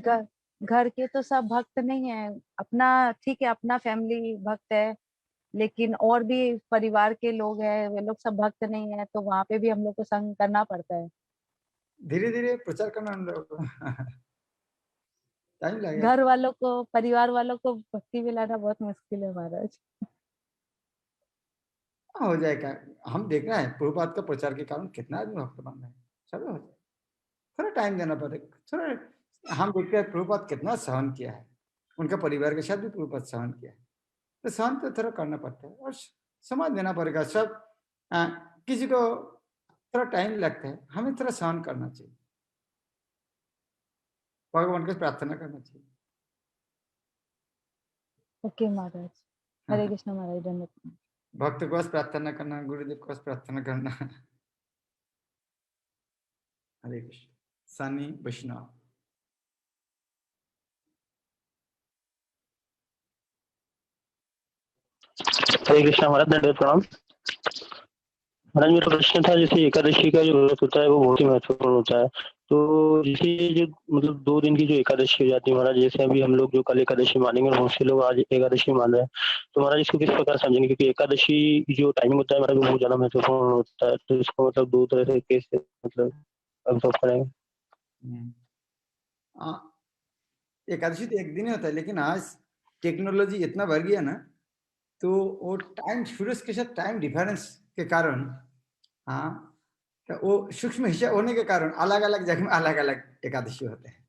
घर के तो सब भक्त नहीं है, अपना ठीक है, अपना फैमिली भक्त है, लेकिन और भी परिवार के लोग हैं, वे लोग सब भक्त नहीं है, तो वहां पे भी हम लोग को संग करना पड़ता है। धीरे धीरे प्रचार करना हम लोग को टाइम लगेगा। घर वालों को, परिवार वालों को भक्ति में लाना बहुत मुश्किल है महाराज। हाँ, हो जाएगा। हम देख रहे हैं प्रभुपाद का प्रचार के कारण कितना आदमी भक्त बन रहे हैं, सब हो जाए। थोड़ा टाइम देना पड़ेगा, थोड़ा। हम देखते हैं प्रभुपाद कितना सहन किया है, उनका परिवार के साथ भी प्रभुपाद सहन किया है, तो सहन तो थोड़ा करना पड़ता है और समय देना पड़ेगा। सब किसी को थोड़ा टाइम लगता है, हमें थोड़ा सहन करना चाहिए, भगवान को प्रार्थना करना चाहिए। ओके महाराज, हरे कृष्ण महाराज, धन्यवाद। भक्त को बस प्रार्थना करना, गुरुदेव को बस प्रार्थना करना। हरे कृष्ण। सनी वैष्णव। हरे कृष्णा महाराज, दंडवत प्रणाम। महाराज मेरा प्रश्न था, जैसे एकादशी का जो व्रत होता है वो बहुत ही महत्वपूर्ण होता है, तो जैसे जो मतलब 2 दिन की जो एकादशी हो जाती है महाराज, जैसे अभी हम लोग जो कल एकादशी मानेंगे और बहुत से लोग आज एकादशी मान रहे हैं, तो महाराज इसको किस प्रकार समझेंगे, क्योंकि एकादशी जो टाइमिंग होता है महाराज वो बहुत ज्यादा महत्वपूर्ण होता है, तो इसको मतलब 2 तरह से कैसे मतलब ऑब्जर्व करेंगे। एकादशी तो एक दिन ही होता है, लेकिन आज टेक्नोलॉजी इतना बढ़ गया ना, तो वो टाइम सूरज के साथ टाइम डिफरेंस के कारण, हाँ, तो वो सूक्ष्म हिस्सा होने के कारण अलग अलग जगह में अलग अलग एकादशी होते हैं।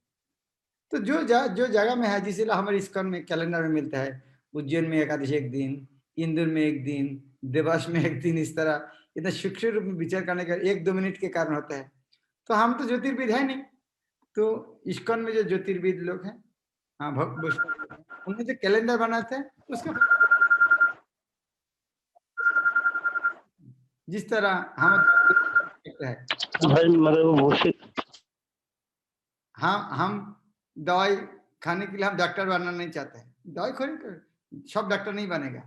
तो जो जगह में है, जिसे हमारे इस्कॉन में कैलेंडर में मिलता है, उज्जैन में एकादशी एक दिन, इंदौर में एक दिन, देवास में एक दिन, इस तरह इतना सूक्ष्म रूप में विचार करने का 1-2 मिनट के कारण होता है। तो हम तो ज्योतिर्विद है नहीं, तो इस्कॉन में जो ज्योतिर्विद लोग हैं, हाँ, भक्त वैष्णव, उन्हें जो कैलेंडर बनाते हैं उसके जिस तरह हम है, भाई मगर वो बहुत से हम दवाई खाने के लिए हम डॉक्टर बनना नहीं चाहते हैं, दवाई खोल कर सब डॉक्टर नहीं बनेगा,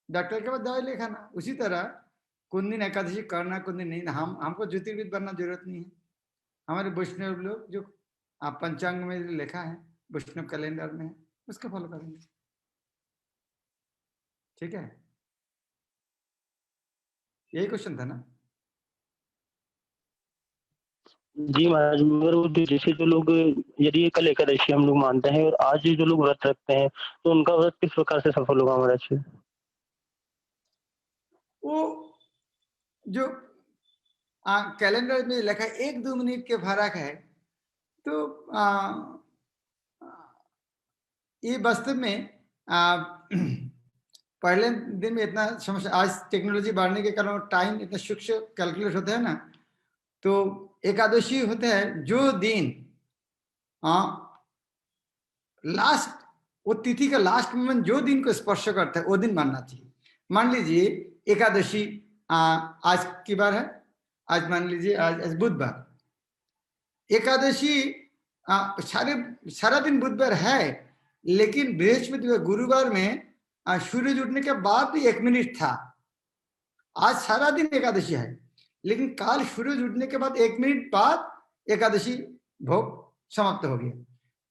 डॉक्टर के बाद दवाई ले खाना। उसी तरह कुछ दिन एकादशी करना, कुछ दिन नहीं। हमको ज्योतिर्विद बनना जरूरत नहीं है। हमारे वैष्णव लोग जो पंचांग में लिखा है, वैष्णव कैलेंडर में है, उसका फॉलो करेंगे। ठीक है, यही क्वेश्चन था ना। जी महाराज, मगर वो जैसे जो लोग, यदि ये कल एकादशी हम लोग मानते हैं और आज जो लोग व्रत रखते हैं, तो उनका व्रत किस प्रकार से सफल होगा महाराज? वो जो कैलेंडर में लिखा है 1-2 मिनट के फर्क है, तो ये वास्तव में पहले दिन में इतना समस्या, आज टेक्नोलॉजी बढ़ने के कारण टाइम इतना सूक्ष्म कैलकुलेट होता है ना, तो एकादशी होता है जो दिन लास्ट, वो तिथि का लास्ट मोमेंट जो दिन को स्पर्श करता है वो दिन मानना चाहिए। मान लीजिए एकादशी आज की बार है, आज मान लीजिए आज बुधवार, एकादशी सारा दिन बुधवार है, लेकिन बृहस्पतिवार गुरुवार में सूरज उठने के बाद भी 1 मिनट था। आज सारा दिन एकादशी है, लेकिन काल सूरज उठने के बाद 1 मिनट बाद एकादशी भोग समाप्त हो गया।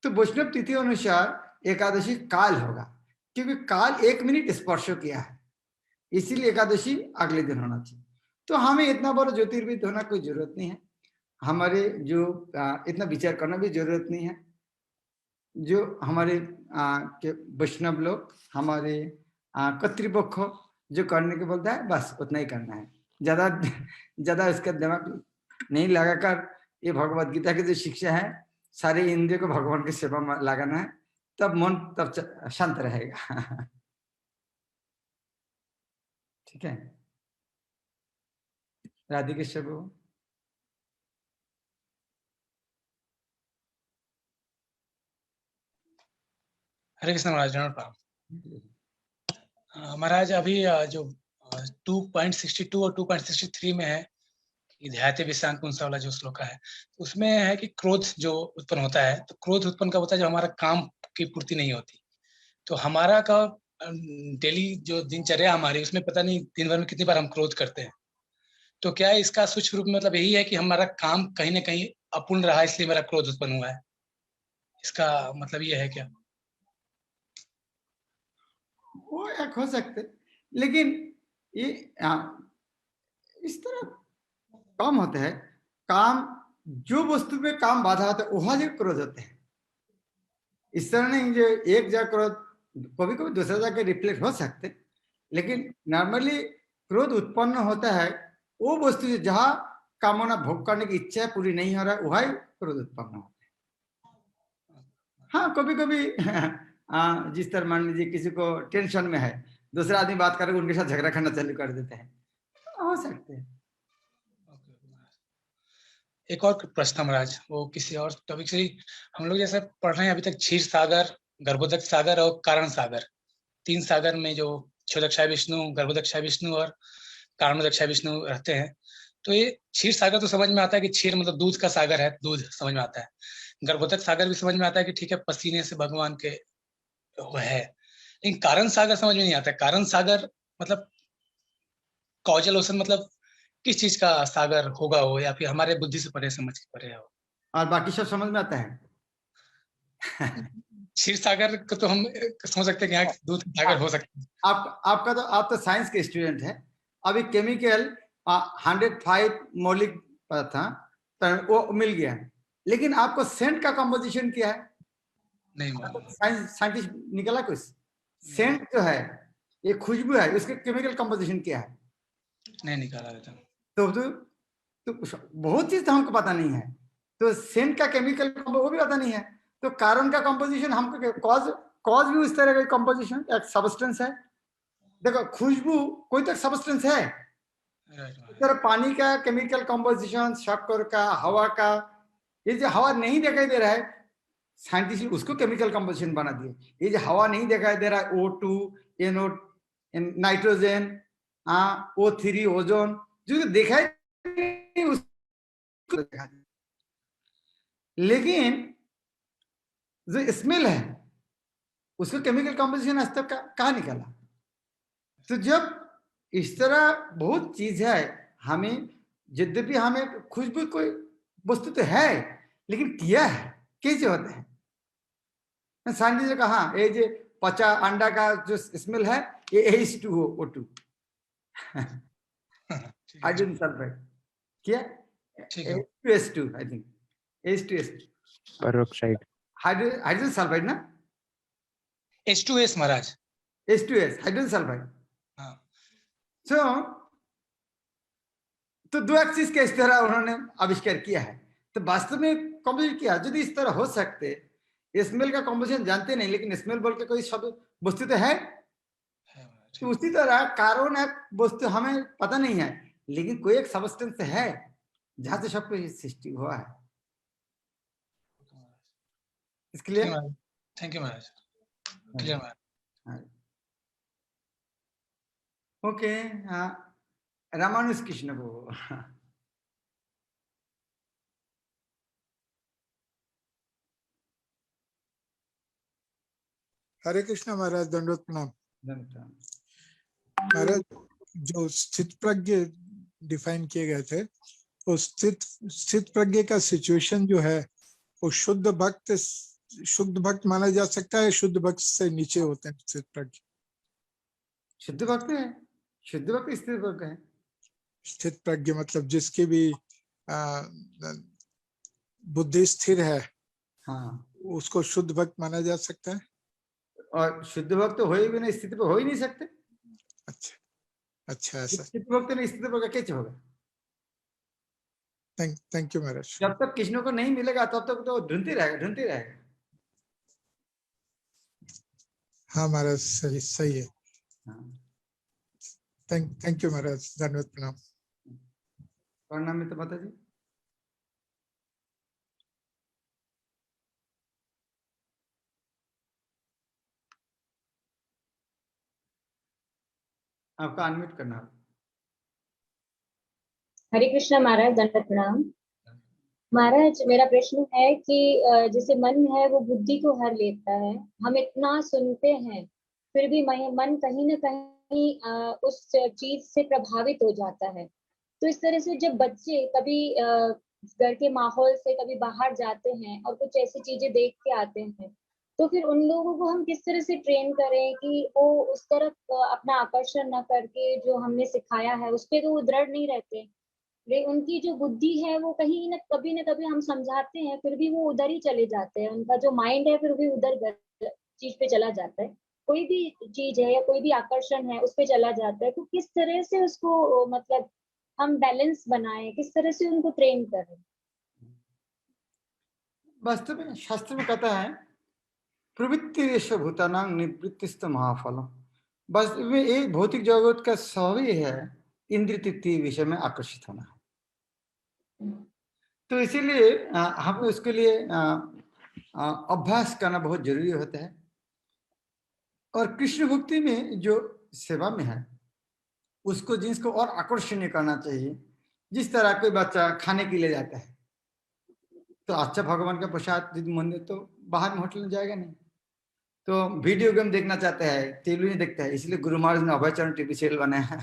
तो वैष्णव तिथि अनुसार एकादशी काल होगा, क्योंकि काल 1 मिनट स्पर्श किया है, इसीलिए एकादशी अगले दिन होना चाहिए। तो हमें इतना बड़ा ज्योतिर्विद होना कोई जरूरत नहीं है, हमारे जो इतना विचार करना भी जरूरत नहीं है। जो हमारे वैष्णव लोग, हमारे कर्तृपक्ष जो करने के बोलता है, बस उतना ही करना है, ज्यादा ज्यादा इसका दिमाग नहीं लगाकर। ये भगवत गीता की जो शिक्षा है, सारे इंद्रियों को भगवान की सेवा में लगाना है, तब मन तब शांत रहेगा। ठीक है, राधे कृष्ण को। हरे कृष्ण महाराज, दंडवत प्रणाम। महाराज अभी जो 2.62 और 2.63 में है ये ध्यायते विश्रांत पुंसा वाला जो श्लोक है, उसमें है कि क्रोध जो उत्पन्न होता है, तो क्रोध उत्पन्न कब होता है जब हमारा काम की पूर्ति नहीं होती। तो हमारा का डेली जो दिनचर्या हमारी, उसमें पता नहीं दिन भर में कितनी बार हम क्रोध करते हैं। तो क्या इसका सूक्ष्म रूप में मतलब यही है कि हमारा काम कहीं न कहीं अपूर्ण रहा, इसलिए मेरा क्रोध उत्पन्न हुआ है? इसका मतलब ये है क्या? वो एक हो सकते, लेकिन ये इस तरह काम होता है, काम जो वस्तु पे काम बाधा होता है वहां जो क्रोध होते हैं। इस तरह नहीं जो एक जगह क्रोध कभी कभी दूसरा जगह रिफ्लेक्ट हो सकते, लेकिन नॉर्मली क्रोध उत्पन्न होता है वो वस्तु से जहां कामना भोग करने की इच्छा पूरी नहीं हो रहा है वही क्रोध उत्पन्न होता है। हाँ, कभी कभी जिस तरह मान लीजिए किसी को टेंशन में है, दूसरा आदमी बात करके उनके साथ झगड़ा करना चालू कर देते हैं, हो सकते हैं। एक और प्रश्न था महाराज, वो किसी और टॉपिक से ही। हम लोग जैसे पढ़ रहे हैं अभी तक क्षीर सागर, गर्भोदक सागर और कारण सागर, 3 सागर में जो क्षोदक्षाय विष्णु, गर्भोदक्षाय विष्णु और कारणोदक्षाय विष्णु रहते हैं। तो ये क्षीर सागर तो समझ में आता है कि क्षीर मतलब दूध का सागर है, दूध समझ में आता है। गर्भोदक सागर भी समझ में आता है कि ठीक है, पसीने से भगवान के वो है। लेकिन कारण सागर समझ में नहीं आता है। कारण सागर मतलब कॉजल ओशन मतलब किस चीज का सागर होगा वो, या फिर हमारे बुद्धि से परे, समझ के परे है वो? और बाकी सब समझ में आता है। क्षीर सागर को तो हम समझ सकते हैं कि यहाँ दूध का सागर हो सकता है। आप तो साइंस के स्टूडेंट है। अभी केमिकल 105 मौलिक पदार्थ तो वो मिल गया है, लेकिन आपको सेंट का कंपोजिशन क्या है? नहीं मालूम। साइंटिस्ट निकला कुछ? सेंट जो है ये खुशबू है, उसके केमिकल कंपोजिशन क्या है? नहीं निकाला था। तो बहुत चीज तो हमको पता नहीं है, तो सेंट का केमिकल वो भी पता नहीं है। तो कारण का कंपोजिशन हमको, कॉज भी उस तरह का कंपोजिशन, एक सब्सटेंस है। देखो खुशबू कोई तक सब्सटेंस है, इस तरह पानी का केमिकल कंपोजिशन, शक्कर का, हवा का, ये जो हवा नहीं दिखाई दे रहा है साइंटिस्ट उसको केमिकल कंपोजिशन बना दिए। ये जो हवा नहीं दिखाई दे रहा है O2, NO, nitrogen, O3, ozone, जो दिखाई नहीं उसको दिखा दिया। लेकिन जो स्मेल है उसको केमिकल कंपोजिशन आज तक कहाँ निकला? तो जब इस तरह बहुत चीज है, हमें यद्यपि हमें खुशबू कोई वस्तु तो है, लेकिन किया है कैसे होता है? साइंटिस्ट ने कहा ये जो पचा अंडा का जो स्मेल है ये H2O2 हाइड्रोजन सल्फाइड, क्या ठीक है। H2S2 I think, H2S2 peroxide. Hydrogen sulphide ना, H2S महाराज। H2S hydrogen sulphide. हाँ। तो दो एक्सिस के इस तरह उन्होंने आविष्कार किया है। तो वास्तव में कंपोजिट किया, यदि इस तरह हो सकते, स्मेल का कंपोजिशन जानते नहीं लेकिन स्मेल बोल के कोई शब्द वस्तु तो है। तो उसी तरह कारण है वस्तु हमें पता नहीं है, लेकिन कोई एक सब्सटेंस है जहां से सब कुछ सृष्टि हुआ है। इसके लिए thank you Maharaj, clear Maharaj. Okay, Ramanuj Krishna को हरे कृष्णा महाराज, दंडवत प्रणाम महाराज। जो स्थित प्रज्ञ डिफाइन किए गए थे, वो स्थित प्रज्ञ का सिचुएशन जो है वो शुद्ध भक्त माना जा सकता है, शुद्ध भक्त से नीचे होते हैं स्थित प्रज्ञ? शुद्ध भक्त है, शुद्ध भक्त स्थिर भक्त है। स्थित प्रज्ञ मतलब जिसकी भी बुद्धि स्थिर है, हाँ, उसको शुद्ध भक्त माना जा सकता है। और शुद्ध भक्त तो हो ही बिना स्थिति पर हो ही नहीं सकते। अच्छा अच्छा, ऐसा। स्थिति भक्त ने स्थिति भक्त कैसे होगा? थैंक यू महाराज। जब तक कृष्ण को नहीं मिलेगा तब तक तो ढूंढते रहेगा। हाँ महाराज, सही है। थैंक यू महाराज, धन्यवाद प्रणाम। प्रणाम मित्र माता जी। आपका अनम्यूट करना है। हरे कृष्णा महाराज, दंडवत प्रणाम। महाराज, मेरा प्रश्न है कि जैसे मन है वो बुद्धि को हर लेता है, हम इतना सुनते हैं, फिर भी मन कहीं ना कहीं उस चीज से प्रभावित हो जाता है। तो इस तरह से जब बच्चे कभी घर के माहौल से कभी बाहर जाते हैं और कुछ ऐसी चीजें देख के आते हैं, तो फिर उन लोगों को हम किस तरह से ट्रेन करें कि वो उस तरफ अपना आकर्षण न करके जो हमने सिखाया है उस पे तो वो दृढ़ नहीं रहते। वे उनकी जो बुद्धि है वो कहीं न कभी हम समझाते हैं, फिर भी वो उधर ही चले जाते हैं, उनका जो माइंड है फिर भी उधर चीज पे चला जाता है। कोई भी चीज है या कोई भी आकर्षण है उस पे चला जाता है, तो किस तरह से उसको मतलब हम बैलेंस बनाए, किस तरह से उनको ट्रेन करें? वास्तव में शास्त्र में कहता है प्रवृत्ति भूतानां निवृत्तिस्त महाफलम। वास्तव में ये भौतिक जगत का स्वभाव ही है इंद्रिय तृप्ति विषय में आकर्षित होना। तो इसीलिए हमें उसके लिए अभ्यास करना बहुत जरूरी होता है। और कृष्ण भक्ति में जो सेवा में है उसको जिसको और आकर्षणीय करना चाहिए। जिस तरह कोई बच्चा खाने के लिए जाता है तो अच्छा भगवान का प्रसाद यदि मंदिर तो बाहर में होटल में जाएगा नहीं, तो वीडियो गेम देखना चाहता है, टेलीविजन देखता है, इसलिए गुरु महाराज ने अभयचरण टीवी सीरियल बनाया है।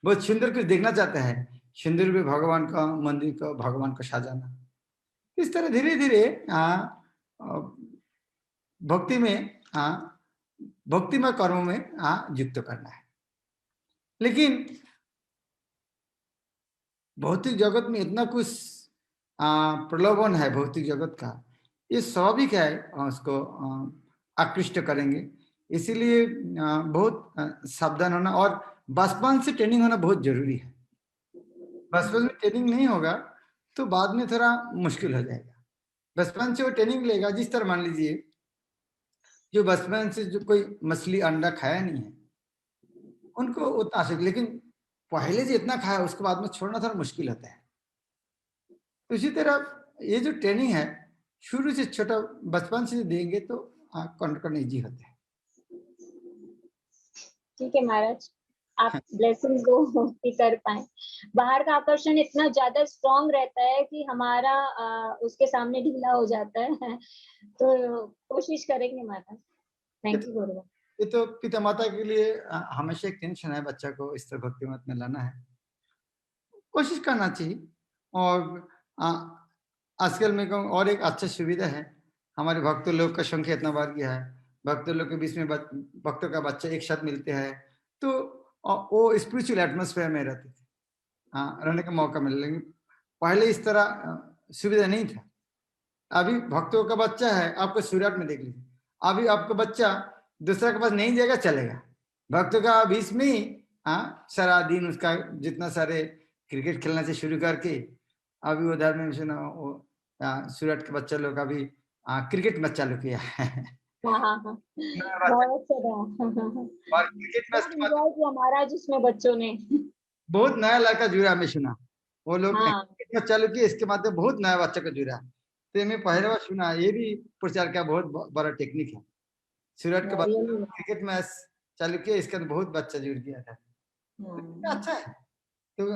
बहुत सुंदर कुछ देखना चाहता है, सुंदर भी भगवान का मंदिर का भगवान का सजाना। इस तरह धीरे धीरे भक्ति में भक्तिमय कर्मों में युक्त करना है। लेकिन भौतिक जगत में इतना कुछ प्रलोभन है भौतिक जगत का, ये स्वाभाविक है उसको आकृष्ट करेंगे। इसीलिए बहुत सावधान होना और बचपन से ट्रेनिंग होना बहुत जरूरी है। बचपन में ट्रेनिंग नहीं होगा तो बाद में थोड़ा मुश्किल हो जाएगा। बचपन से वो ट्रेनिंग लेगा। जिस तरह मान लीजिए जो बचपन से जो कोई मछली अंडा खाया नहीं है उनको उतना आशा, लेकिन पहले जो इतना खाया उसके बाद में छोड़ना थोड़ा मुश्किल होता है। तो इसी तरह ये जो ट्रेनिंग है शुरू से छोटा बचपन से देंगे तो कंट्रोल करना इजी होता है। ठीक है महाराज, आप ब्लेसिंग्स दो कि कर पाए। बाहर का आकर्षण इतना ज्यादा स्ट्रांग रहता है कि हमारा उसके सामने ढीला हो जाता है। तो कोशिश करेंगे महाराज। थैंक यू गुरुदेव। ये तो पिता माता के लिए हमेशा एक टेंशन है, बच्चा को इस तरह भक्ति मत में लाना है, कोशिश करना चाहिए। और आजकल में कहूँ और एक अच्छा सुविधा है, हमारे भक्तों लोग का संख्या इतना बढ़ गया है, भक्तों लोग के बीच में भक्तों का बच्चा एक साथ मिलते हैं तो वो स्पिरिचुअल एटमॉस्फेयर में रहते थे, रहने का मौका मिल। लेकिन पहले इस तरह सुविधा नहीं था। अभी भक्तों का बच्चा है, आपको सूरत में देख लीजिए, अभी आपका बच्चा दूसरा के पास नहीं जाएगा चलेगा, भक्तों का बीच में ही सारा दिन उसका जितना सारे क्रिकेट खेलने से शुरू करके अभी उधर में सुना वो सूरत के बच्चा लोग अभी क्रिकेट मैच चालू किया है। बहुत अच्छा क्रिकेट मैच किया महाराज उसमें बच्चों ने। बहुत नया लड़का जुड़ा, मैं सुना वो लोग क्रिकेट मैच चालू किए, इसके माध्यम बहुत नया बच्चा का जुड़ा। तो मैं पहले बार सुना, ये भी प्रचार का बहुत बड़ा टेक्निक है। सूरत के बच्चे क्रिकेट मैच चालू किया, इसके अंदर बहुत बच्चा जुड़ गया था। तो अच्छा है, तो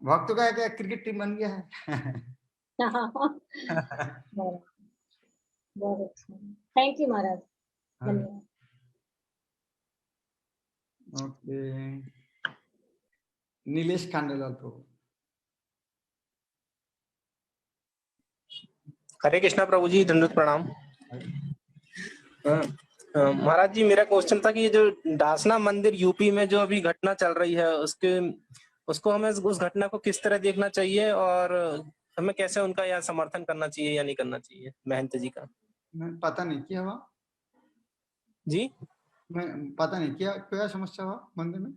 भक्तों का क्या क्रिकेट टीम बन गया है। बहुत अच्छा, थैंक यू महाराज, धन्यवाद। ओके, नीलेश कांडेलाल प्रभु। हरे कृष्णा प्रभु जी, दंडवत प्रणाम। महाराज जी, मेरा क्वेश्चन था कि ये जो डासना मंदिर यूपी में जो अभी घटना चल रही है उसको हमें उस घटना को किस तरह देखना चाहिए और हमें कैसे उनका या समर्थन करना चाहिए या नहीं करना चाहिए महंत जी का? मैं पता नहीं क्या हुआ जी, मैं पता नहीं क्या समस्या हुआ मंदिर में।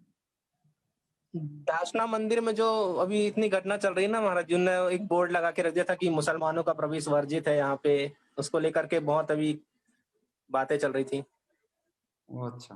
डासना मंदिर में जो अभी इतनी घटना चल रही है ना महाराज जी, उन्होंने एक बोर्ड लगा के रख दिया था कि मुसलमानों का प्रवेश वर्जित है यहाँ पे, उसको लेकर के बहुत अभी बातें चल रही थी। अच्छा,